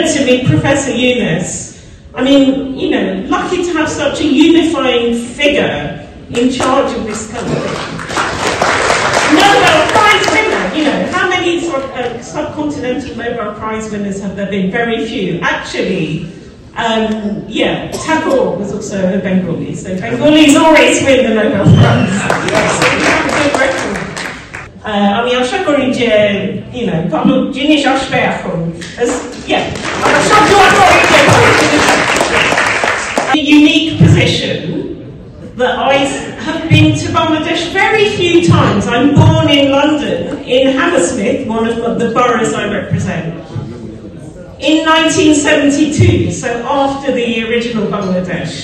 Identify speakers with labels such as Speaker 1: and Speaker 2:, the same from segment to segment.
Speaker 1: honoured to meet Professor Yunus. I mean, you know, lucky to have such a unifying figure in charge of this country. Nobel Prize winner, you know, how many subcontinental Nobel Prize winners have there been? Very few. Actually, yeah, Tagore was also a Bengali, so Bengalis always win the Nobel Prize. So we have a good record. আমি আশা করি যে, you know, ভালো জিনিস আসবে এখন. Yeah, I'm sure দোয়া করি যে a unique position that I have been to Bangladesh very few times. I'm born in London, in Hammersmith, one of the boroughs I represent. In 1972, so after the original Bangladesh.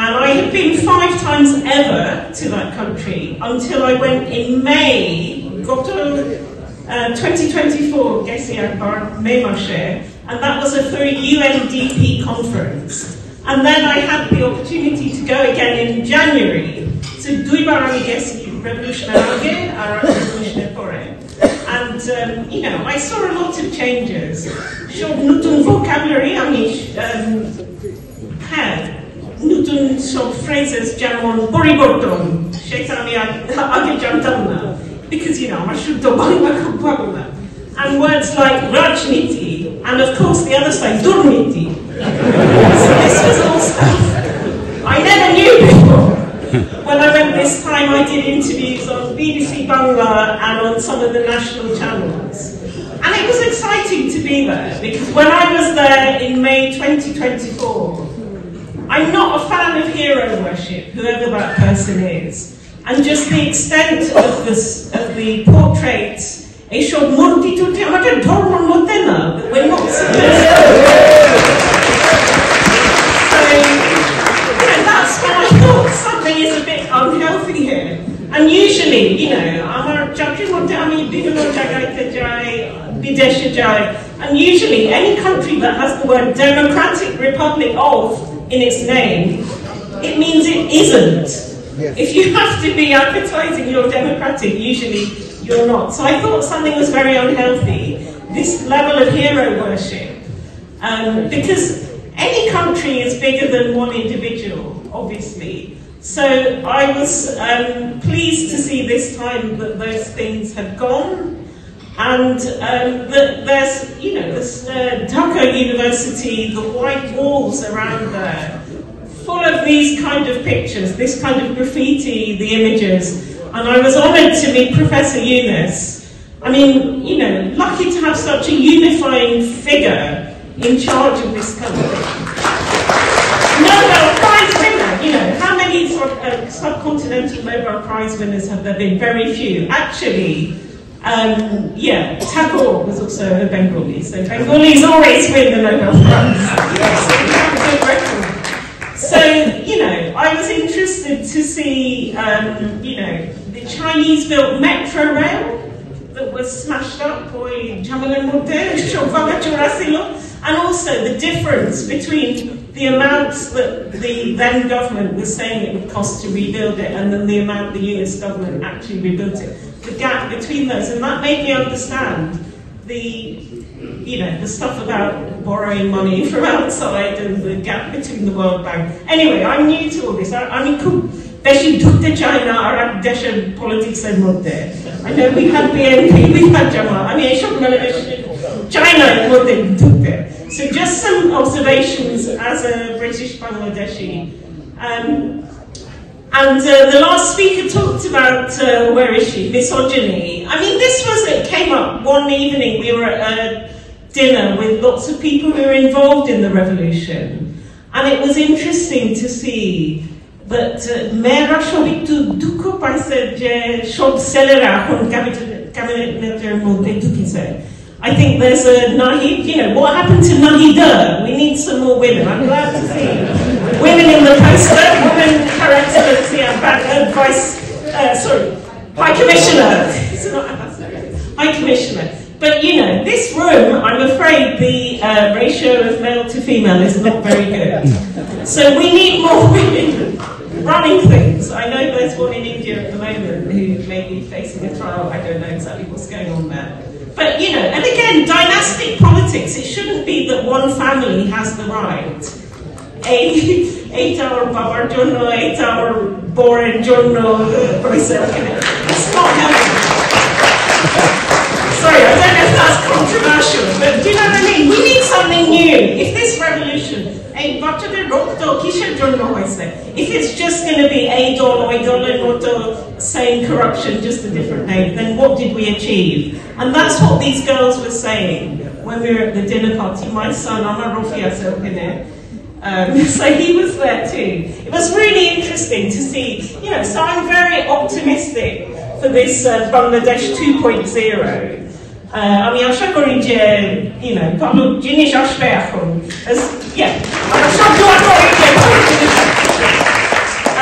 Speaker 1: And I have been 5 times ever to that country until I went in May, 2024, May Mashe, and that was for a UNDP conference. And then I had the opportunity to go again in January to Duibarami Gesi, Revolutionary Pore. And, you know, I saw a lot of changes. Short Nutun vocabulary, I mean, had Nutun sort of phrases, Jamon, Boriborton, Shaitami Age Jantamna, because, you know, I should do Bangla. And words like Rajniti, and of course the other side, Durniti. So this was all stuff I never knew before. When I went this time, I did interviews on BBC Bangla and on some of the national channels. And it was exciting to be there, because when I was there in May 2024, I'm not a fan of hero worship, whoever that person is. And just the extent of the portraits, that we're not supposed to. That's when I thought something is a bit unhealthy here. And usually, you know, and usually any country that has the word Democratic Republic of in its name, it means it isn't. Yes. If you have to be advertising you're democratic, usually you're not. So I thought something was very unhealthy, this level of hero worship. Because any country is bigger than one individual, obviously. So I was pleased to see this time that those things had gone, and that there's, you know, this Dhaka University, the white walls around there, full of these kind of pictures, this kind of graffiti, the images, and I was honoured to meet Professor Yunus. I mean, you know, lucky to have such a unifying figure in charge of this country. Nobel Prize winner, you know, how many subcontinental Nobel Prize winners have there been? Very few. Actually, yeah, Tagore was also a Bengali, so Bengalis always win the Nobel Prize. So we have a good record. So, you know, I was interested to see, you know, the Chinese-built metro rail that was smashed up by and also the difference between the amounts that the then government was saying it would cost to rebuild it and then the amount the US government actually rebuilt it. The gap between those, and that made me understand the, you know, the stuff about borrowing money from outside and the gap between the World Bank. Anyway, I'm new to all this. I mean, beshi dhukte China or desher politics er moddhe. I know we had BNP, we had Jamal. I mean, China er moddhe dhukte. So just some observations as a British Bangladeshi. And the last speaker talked about, where is she, misogyny. I mean, it came up one evening, we were at a dinner with lots of people who were involved in the revolution. And it was interesting to see that Mera Shobiktu Duko Paise Shob Selera Cabinet Moddhe Dukise. I think there's a Nahid, you know, what happened to Nahida? We need some more women. I'm glad to see women in the poster, women, Her Excellency, and High Commissioner. It's not High Commissioner. But, you know, this room, I'm afraid the ratio of male to female is not very good. So we need more women running things. I know there's one in India at the moment who may be facing a trial. I don't know exactly what's going on there. But, you know, and again, dynastic politics, it shouldn't be that one family has the right. 8-hour Babar Journal, 8-hour Boren Journal, it's not healthy. Sorry, I don't know if that's controversial, but do you know what I mean? We need something new. If this revolution, if it's just going to be Idol, same corruption, just a different name, then what did we achieve? And that's what these girls were saying when we were at the dinner party. My son, so he was there too. It was really interesting to see, you know, so I'm very optimistic for this Bangladesh 2.0. আমি আশা করি যে, you know, ভালো জিনিস আসবে এখন. Yeah, I'm sure